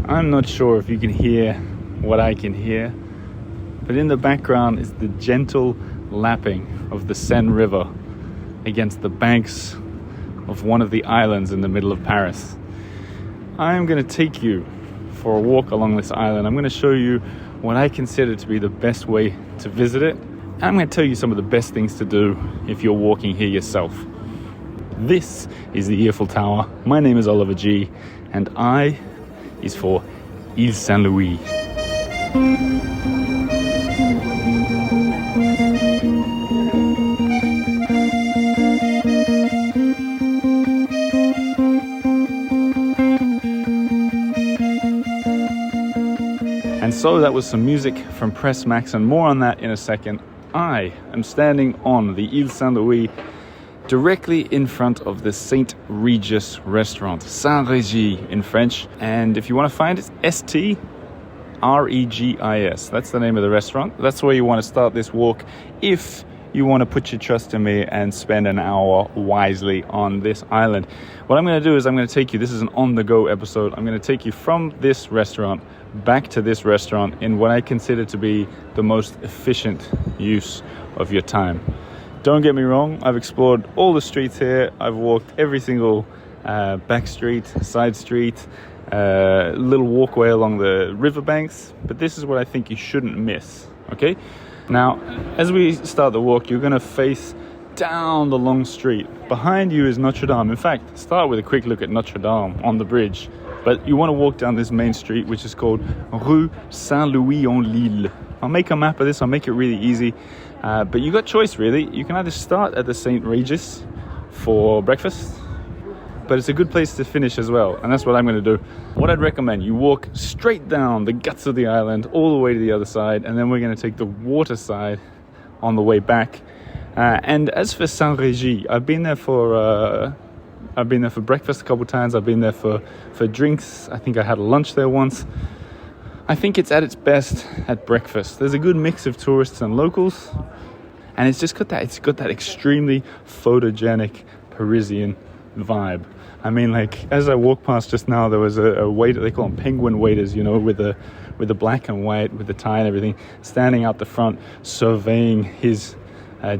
I'm not sure if you can hear what I can hear, but in the background is the gentle lapping of the Seine River against the banks of one of the islands in the middle of Paris. I'm going to take you for a walk along this island. I'm going to show you what I consider to be the best way to visit it. And I'm going to tell you some of the best things to do if you're walking here yourself. This is the Eiffel Tower. My name is Oliver G, and I is for Ile Saint-Louis. And so that was some music from Pres Maxson. More on that in a second. I am standing on the Ile Saint-Louis, directly in front of the St. Regis restaurant, Saint-Regis in French. And if you want to find it, Stregis. That's the name of the restaurant. That's where you want to start this walk if you want to put your trust in me and spend an hour wisely on this island. What I'm going to do is I'm going to take you, this is an on-the-go episode, I'm going to take you from this restaurant back to this restaurant in what I consider to be the most efficient use of your time. Don't get me wrong, I've explored all the streets here. I've walked every single back street, side street, little walkway along the riverbanks, but this is what I think you shouldn't miss, okay? Now, as we start the walk, you're going to face down the long street. Behind you is Notre Dame. In fact, start with a quick look at Notre Dame on the bridge. But you want to walk down this main street, which is called Rue Saint-Louis-en-Lille. I'll make a map of this. I'll make it really easy. But you got choice, really. You can either start at the St. Regis for breakfast, but it's a good place to finish as well. And that's what I'm going to do. What I'd recommend, you walk straight down the guts of the island, all the way to the other side, and then we're going to take the water side on the way back. And as for Saint-Regis, I've been there for breakfast a couple times. I've been there for drinks. I think I had a lunch there once. I think it's at its best at breakfast. There's a good mix of tourists and locals, and it's got that extremely photogenic Parisian vibe. I mean, like, as I walked past just now, there was a waiter, they call them penguin waiters, you know, with the black and white, with the tie and everything, standing out the front, surveying his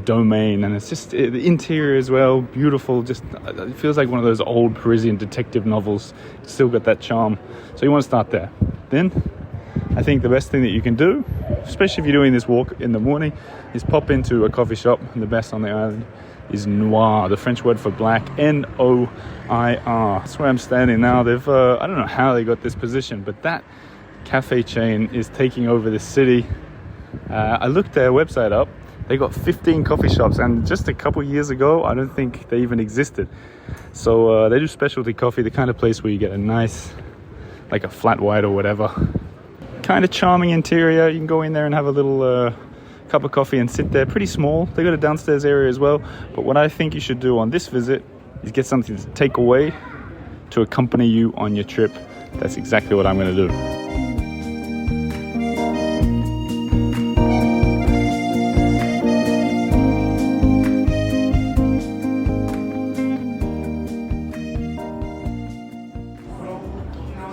domain. And it's just the interior as well, beautiful. Just it feels like one of those old Parisian detective novels. Still got that charm. So you want to start there. Then I think the best thing that you can do, especially if you're doing this walk in the morning, is pop into a coffee shop. And the best on the island is noir, the French word for black, Noir. That's where I'm standing now. They've I don't know how they got this position, but that cafe chain is taking over the city. I looked their website up. They got 15 coffee shops, and just a couple years ago, I don't think they even existed. So they do specialty coffee, the kind of place where you get a nice, like a flat white or whatever. Kind of charming interior. You can go in there and have a little cup of coffee and sit there. Pretty small. They got a downstairs area as well. But what I think you should do on this visit is get something to take away to accompany you on your trip. That's exactly what I'm going to do.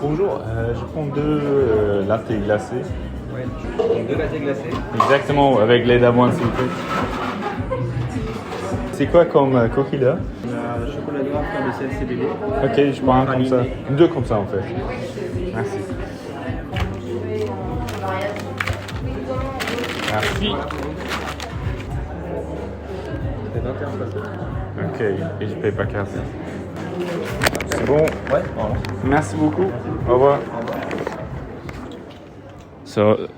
Bonjour, je prends deux latte glacés. Oui, deux latte glacés. Exactement, avec lait d'avoine s'il vous plaît. C'est quoi comme coquille là? Chocolat noir, fleur de sel, CBD. Ok, je prends un comme ça. Deux comme ça en fait. Merci. Merci. C'est 21,60. Ok, et je paye pas carte. C'est bon? Ouais, voilà. Merci beaucoup. Au revoir. So,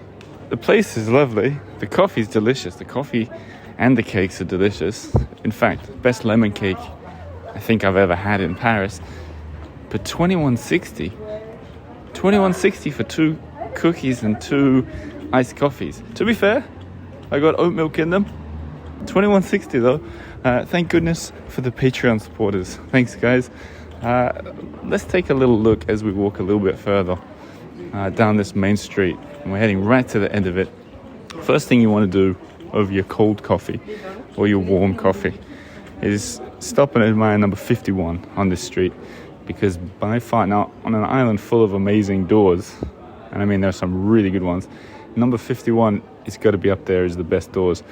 the place is lovely. The coffee is delicious. The coffee and the cakes are delicious. In fact, best lemon cake I think I've ever had in Paris. But $21.60. $21.60 for 2 cookies and 2 iced coffees. To be fair, I got oat milk in them. $21.60 though. Thank goodness for the Patreon supporters. Thanks, guys. Let's take a little look as we walk a little bit further down this main street. And we're heading right to the end of it. First thing you want to do over your cold coffee or your warm coffee is stop and admire number 51 on this street. because by far, now on an island full of amazing doors, and I mean there's some really good ones, number 51 is got to be up there as the best doors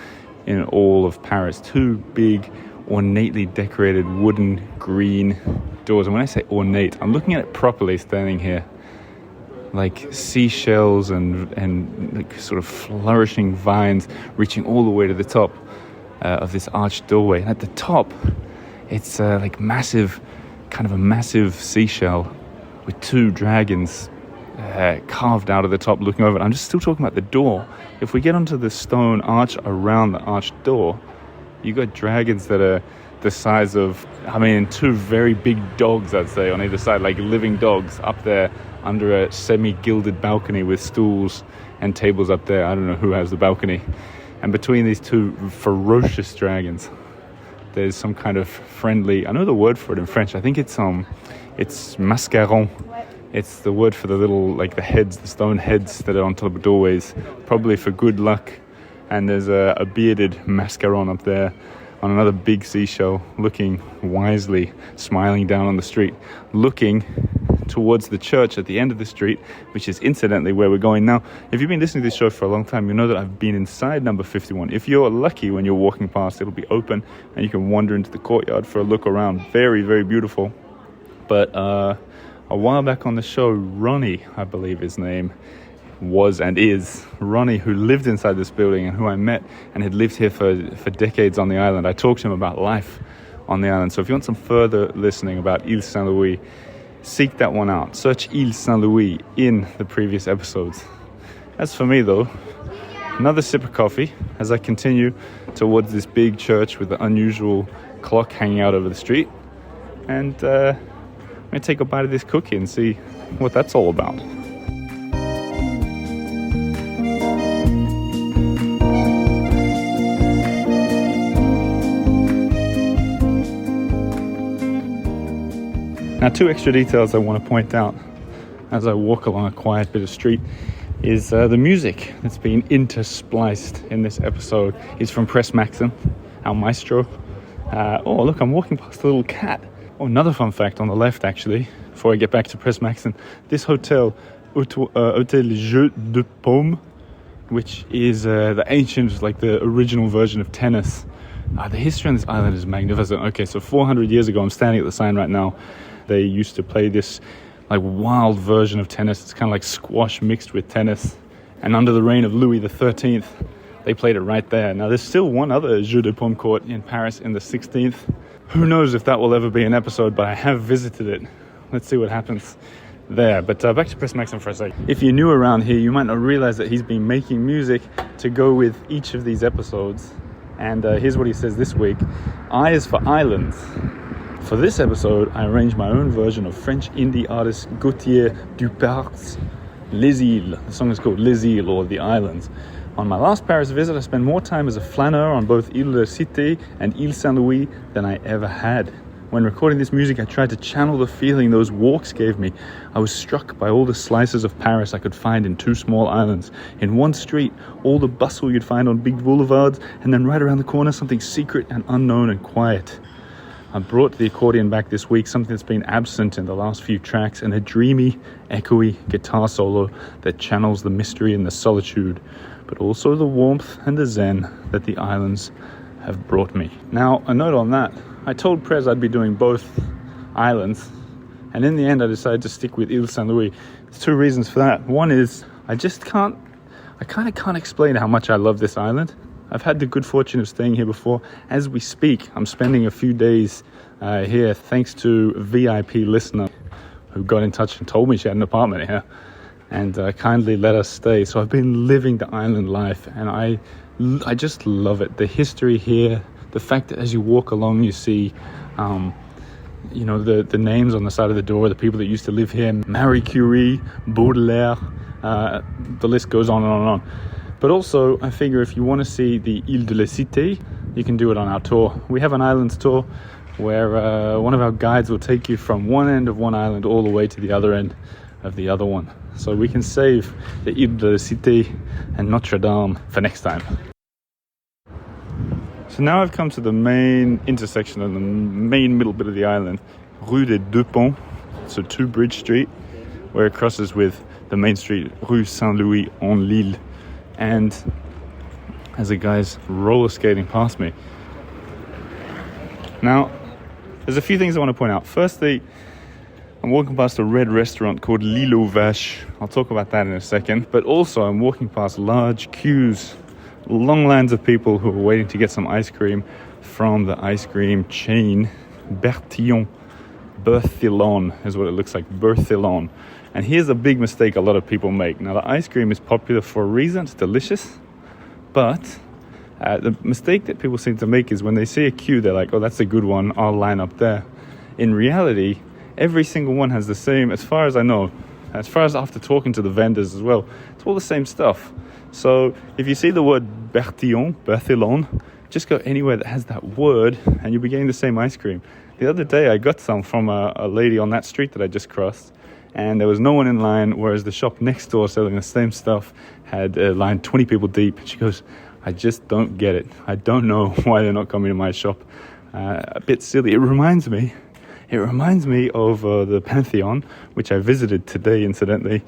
in all of Paris. Two big, ornately decorated wooden green doors. And when I say ornate, I'm looking at it properly standing here. Like seashells and like sort of flourishing vines reaching all the way to the top of this arched doorway. And at the top, it's like massive, kind of a massive seashell with two dragons carved out of the top looking over it. I'm just still talking about the door. If we get onto the stone arch around the arched door, you got dragons that are the size of, I mean, two very big dogs, I'd say, on either side, like living dogs up there under a semi-gilded balcony with stools and tables up there. I don't know who has the balcony. And between these two ferocious dragons, there's some kind of friendly, I know the word for it in French, I think it's mascaron. It's the word for the little, like the heads, the stone heads that are on top of doorways, probably for good luck. And there's a bearded mascaron up there on another big seashell, looking wisely, smiling down on the street, looking towards the church at the end of the street, which is incidentally where we're going now. If you've been listening to this show for a long time, you know that I've been inside number 51. If you're lucky, when you're walking past, it'll be open and you can wander into the courtyard for a look around. Very, very beautiful. But a while back on the show, Ronnie, I believe his name was and is, Ronnie, who lived inside this building and who I met and had lived here for decades on the island. I talked to him about life on the island. So if you want some further listening about Ile Saint-Louis, seek that one out. Search Ile Saint-Louis in the previous episodes. As for me, though, another sip of coffee as I continue towards this big church with the unusual clock hanging out over the street. And I'm going to take a bite of this cookie and see what that's all about. Now, two extra details I want to point out as I walk along a quiet bit of street is the music that's been interspliced in this episode is from Pres Maxson, our maestro. Oh, look, I'm walking past a little cat. Oh, another fun fact on the left, actually, before I get back to Pres Maxson. This hotel, Hôtel Jeu de Paume, which is the ancient, like the original version of tennis. The history on this island is magnificent. Okay, so 400 years ago, I'm standing at the Seine right now. They used to play this like wild version of tennis. It's kind of like squash mixed with tennis. And under the reign of Louis XIII, they played it right there. Now, there's still one other Jeu de Paume court in Paris in the 16th. Who knows if that will ever be an episode, but I have visited it. Let's see what happens there. But back to Pres Maxson for a sec. If you're new around here, you might not realize that he's been making music to go with each of these episodes. And here's what he says this week. I is for islands. For this episode, I arranged my own version of French indie artist Gauthier Dupart's Les Îles. The song is called Les Îles, or The Islands. On my last Paris visit, I spent more time as a flâneur on both Ile Cité and Ile Saint-Louis than I ever had. When recording this music, I tried to channel the feeling those walks gave me. I was struck by all the slices of Paris I could find in two small islands. In one street, all the bustle you'd find on big boulevards, and then right around the corner, something secret and unknown and quiet. I brought the accordion back this week, something that's been absent in the last few tracks, and a dreamy, echoey guitar solo that channels the mystery and the solitude, but also the warmth and the zen that the islands have brought me. Now, a note on that. I told Pres I'd be doing both islands, and in the end I decided to stick with Ile Saint-Louis. There's two reasons for that. One is I kind of can't explain how much I love this island. I've had the good fortune of staying here before. As we speak, I'm spending a few days here thanks to a VIP listener who got in touch and told me she had an apartment here and kindly let us stay. So I've been living the island life, and I just love it. The history here, the fact that as you walk along you see the names on the side of the door, the people that used to live here, Marie Curie, Baudelaire, the list goes on and on and on. But also, I figure if you want to see the Ile de la Cité, you can do it on our tour. We have an islands tour where one of our guides will take you from one end of one island all the way to the other end of the other one. So we can save the Ile de la Cité and Notre Dame for next time. So now I've come to the main intersection of the main middle bit of the island, Rue des Deux Ponts, so 2 Bridge Street, where it crosses with the main street, Rue Saint-Louis en Lille. And as a guy's roller skating past me. Now, there's a few things I want to point out. Firstly, I'm walking past a red restaurant called L'Île Vache. I'll talk about that in a second. But also, I'm walking past large queues, long lines of people who are waiting to get some ice cream from the ice cream chain Bertillon. Bertillon is what it looks like, Bertillon. And here's a big mistake a lot of people make. Now, the ice cream is popular for a reason. It's delicious. But the mistake that people seem to make is when they see a queue, they're like, oh, that's a good one, I'll line up there. In reality, every single one has the same, as far as I know, as far as after talking to the vendors as well, it's all the same stuff. So if you see the word Bertillon, just go anywhere that has that word and you'll be getting the same ice cream. The other day I got some from a lady on that street that I just crossed, and there was no one in line, whereas the shop next door selling the same stuff had a line 20 people deep. And she goes, I just don't get it. I don't know why they're not coming to my shop. A bit silly. It reminds me of the Pantheon, which I visited today, incidentally.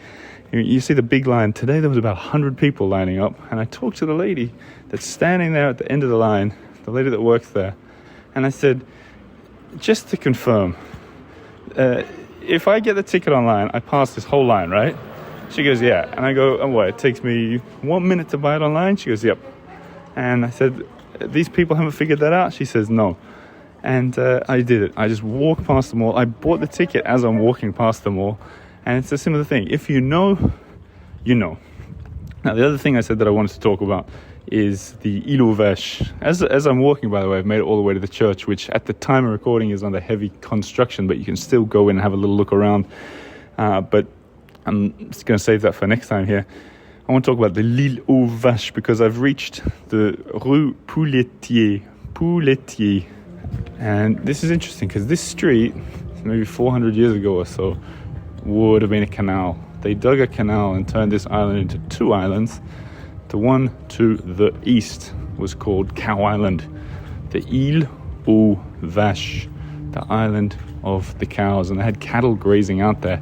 You see the big line. Today there was about 100 people lining up, and I talked to the lady that's standing there at the end of the line, the lady that works there, and I said, just to confirm, if I get the ticket online, I pass this whole line, right? She goes, yeah. And I go, oh, what, it takes me 1 minute to buy it online? She goes, yep. And I said, these people haven't figured that out? She says, no. And I did it. I just walked past them all. I bought the ticket as I'm walking past them all. And it's a similar thing. If you know, you know. Now, the other thing I said that I wanted to talk about is the Ile Vache. As I'm walking, by the way, I've made it all the way to the church, which at the time of recording is under heavy construction, but you can still go in and have a little look around. But I'm just going to save that for next time here. I want to talk about the L'Ile Vache because I've reached the Rue Pouletier. And this is interesting because this street, maybe 400 years ago or so, would have been a canal. They dug a canal and turned this island into 2 islands. The one to the east was called Cow Island, the Ile aux Vaches, the island of the cows, and they had cattle grazing out there.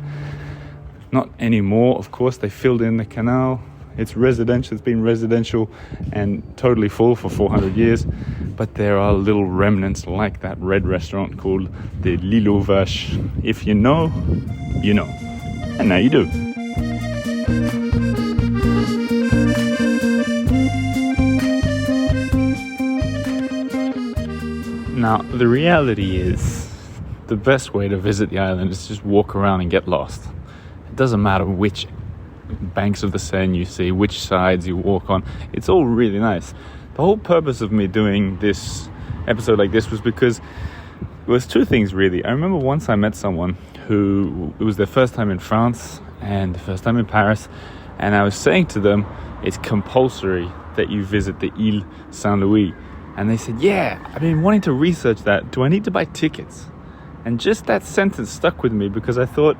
Not anymore, of course. They filled in the canal. It's residential. It's been residential and totally full for 400 years. But there are little remnants like that red restaurant called the L'Ile aux Vaches. If you know, you know. And now you do. Now, the reality is the best way to visit the island is just walk around and get lost. It doesn't matter which banks of the Seine you see, which sides you walk on. It's all really nice. The whole purpose of me doing this episode like this was because it was 2 things, really. I remember once I met someone who, it was their first time in France and the first time in Paris, and I was saying to them, it's compulsory that you visit the Ile Saint-Louis. And they said, yeah, I've been wanting to research that. Do I need to buy tickets? And just that sentence stuck with me because I thought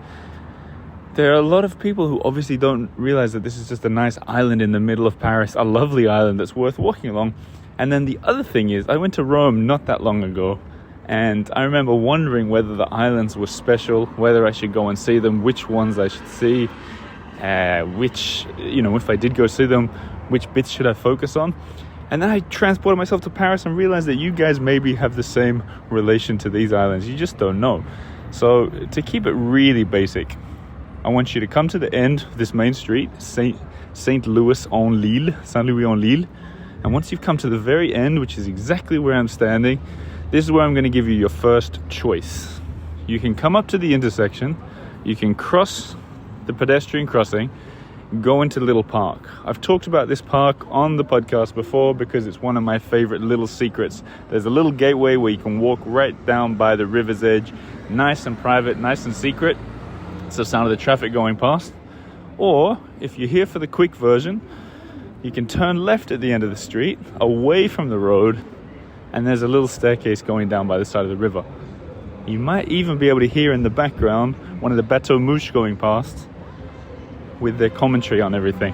there are a lot of people who obviously don't realize that this is just a nice island in the middle of Paris, a lovely island that's worth walking along. And then the other thing is, I went to Rome not that long ago, and I remember wondering whether the islands were special, whether I should go and see them, which ones I should see, which, if I did go see them, which bits should I focus on? And then I transported myself to Paris and realized that you guys maybe have the same relation to these islands. You just don't know. So to keep it really basic, I want you to come to the end of this main street, Saint-Louis en Lille, Saint-Louis en Lille. And once you've come to the very end, which is exactly where I'm standing, this is where I'm going to give you your first choice. You can come up to the intersection, you can cross the pedestrian crossing, go into Little Park. I've talked about this park on the podcast before because it's one of my favorite little secrets. There's a little gateway where you can walk right down by the river's edge, nice and private, nice and secret. It's the sound of the traffic going past. Or if you're here for the quick version, you can turn left at the end of the street, away from the road, and there's a little staircase going down by the side of the river. You might even be able to hear in the background one of the bateaux mouches going past with their commentary on everything.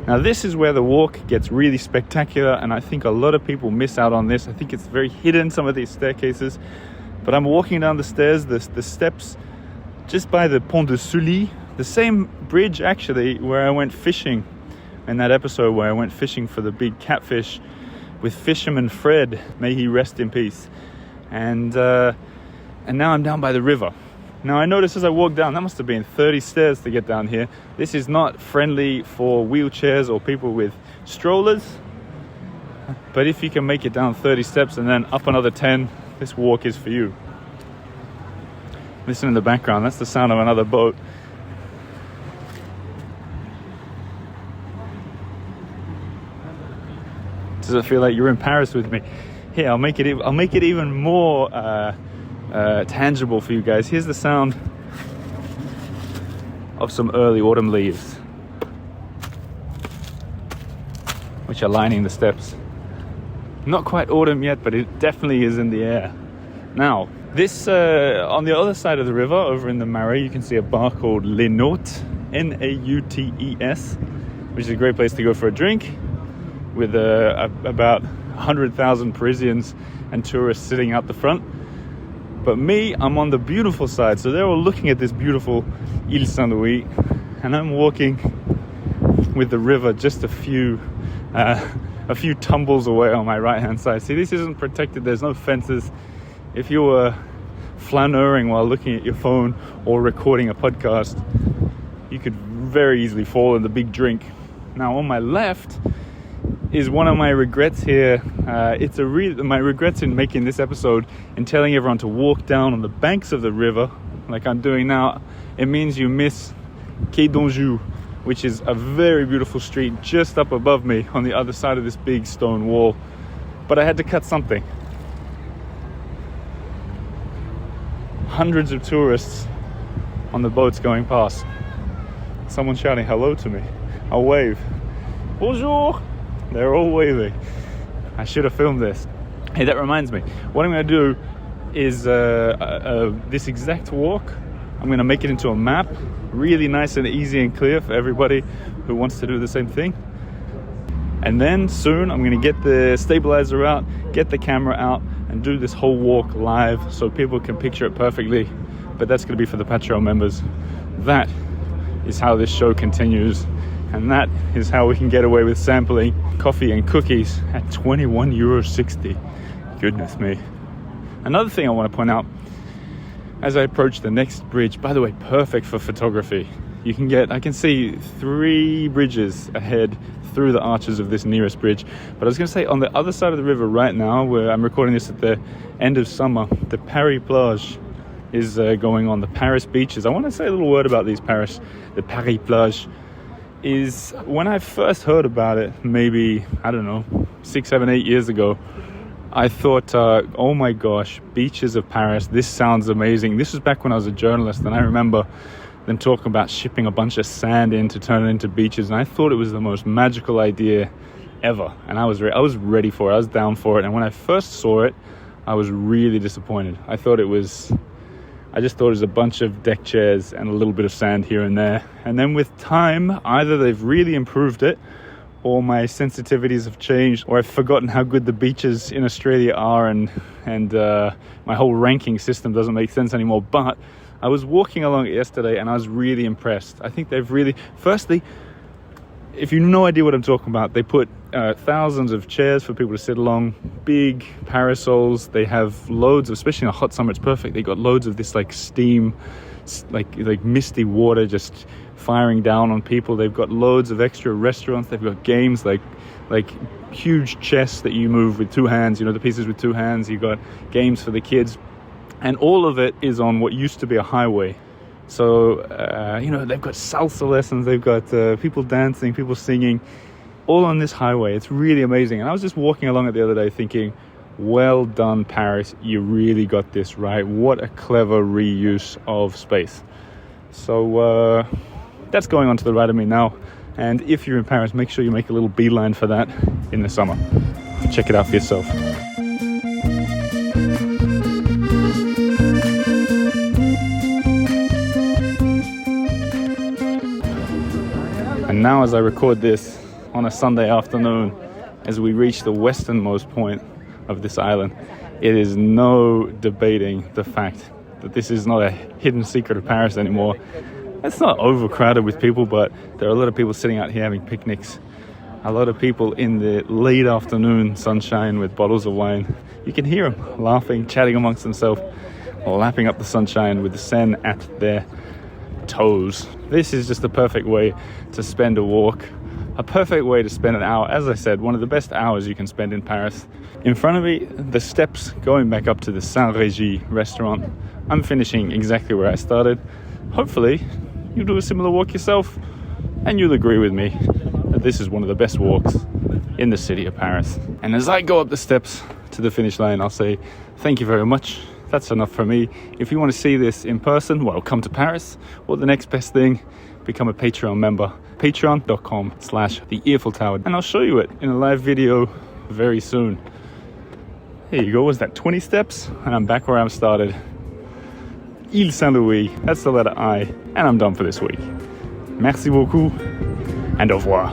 Now this is where the walk gets really spectacular, and I think a lot of people miss out on this. I think it's very hidden, some of these staircases. But I'm walking down the stairs, the steps, just by the Pont de Sully, the same bridge actually where I went fishing in that episode where I went fishing for the big catfish with fisherman Fred, may he rest in peace. And now I'm down by the river. Now I noticed as I walked down, that must have been 30 stairs to get down here. This is not friendly for wheelchairs or people with strollers. But if you can make it down 30 steps and then up another 10, this walk is for you. Listen in the background, that's the sound of another boat. Does it feel like you're in Paris with me? Here, I'll make it even more tangible for you guys. Here's the sound of some early autumn leaves, which are lining the steps. Not quite autumn yet, but it definitely is in the air. Now, this on the other side of the river, over in the Marais, you can see a bar called Les Nautes, N-A-U-T-E-S, which is a great place to go for a drink, with about 100,000 Parisians and tourists sitting out the front. But me, I'm on the beautiful side, so they're all looking at this beautiful Ile Saint-Louis, and I'm walking with the river just a few tumbles away on my right hand side. See, this isn't protected, there's no fences. If you were flaneuring while looking at your phone or recording a podcast, you could very easily fall in the big drink. Now on my left is one of my regrets here. My regrets in making this episode and telling everyone to walk down on the banks of the river like I'm doing now. It means you miss Quai d'Anjou, which is a very beautiful street just up above me on the other side of this big stone wall. But I had to cut something. Hundreds of tourists on the boats going past. Someone shouting hello to me. I'll wave. Bonjour! They're all waving. I should have filmed this. Hey, that reminds me. What I'm going to do is this exact walk, I'm going to make it into a map. Really nice and easy and clear for everybody who wants to do the same thing. And then soon I'm going to get the stabilizer out, get the camera out, and do this whole walk live so people can picture it perfectly. But that's going to be for the Patreon members. That is how this show continues. And that is how we can get away with sampling coffee and cookies at €21.60. Goodness me. Another thing I want to point out, as I approach the next bridge, by the way, perfect for photography. I can see 3 bridges ahead through the arches of this nearest bridge. But I was going to say, on the other side of the river right now, where I'm recording this at the end of summer, the Paris plage is going on, the Paris beaches. I want to say a little word about the Paris plage. Is when I first heard about it, maybe, I don't know, 6, 7, 8 years ago, I thought, oh my gosh, beaches of Paris, this sounds amazing. This was back when I was a journalist, and I remember them talking about shipping a bunch of sand in to turn it into beaches, and I thought it was the most magical idea ever. And I was ready for it, I was down for it, and when I first saw it, I was really disappointed. I just thought it was a bunch of deck chairs and a little bit of sand here and there. And then with time, either they've really improved it, or my sensitivities have changed, or I've forgotten how good the beaches in Australia are, and my whole ranking system doesn't make sense anymore. But I was walking along it yesterday and I was really impressed. I think they've really, firstly, if you have no idea what I'm talking about, they put thousands of chairs for people to sit along, big parasols. They have loads of, especially in a hot summer, it's perfect. They got loads of this like steam, like misty water just firing down on people. They've got loads of extra restaurants. They've got games like huge chess that you move with 2 hands, the pieces with 2 hands. You've got games for the kids, and all of it is on what used to be a highway. So, they've got salsa lessons, they've got people dancing, people singing, all on this highway. It's really amazing. And I was just walking along it the other day thinking, well done, Paris. You really got this right. What a clever reuse of space. So that's going on to the right of me now. And if you're in Paris, make sure you make a little beeline for that in the summer. Check it out for yourself. And now as I record this on a Sunday afternoon, as we reach the westernmost point of this island, It is no debating the fact that this is not a hidden secret of Paris anymore. It's not overcrowded with people, but there are a lot of people sitting out here having picnics. A lot of people in the late afternoon sunshine with bottles of wine. You can hear them laughing, chatting amongst themselves, lapping up the sunshine with the Seine at their toes. This is just the perfect way to spend a walk, a perfect way to spend an hour. As I said, one of the best hours you can spend in Paris. In front of me, the steps going back up to the Saint-Louis restaurant. I'm finishing exactly where I started. Hopefully, you'll do a similar walk yourself, and you'll agree with me that this is one of the best walks in the city of Paris. And as I go up the steps to the finish line, I'll say thank you very much. That's enough for me. If you want to see this in person, well, come to Paris. Or the next best thing, become a Patreon member. Patreon.com/the Eiffel Tower. And I'll show you it in a live video very soon. There you go. Was that 20 steps? And I'm back where I started. Ile Saint-Louis. That's the letter I. And I'm done for this week. Merci beaucoup. And au revoir.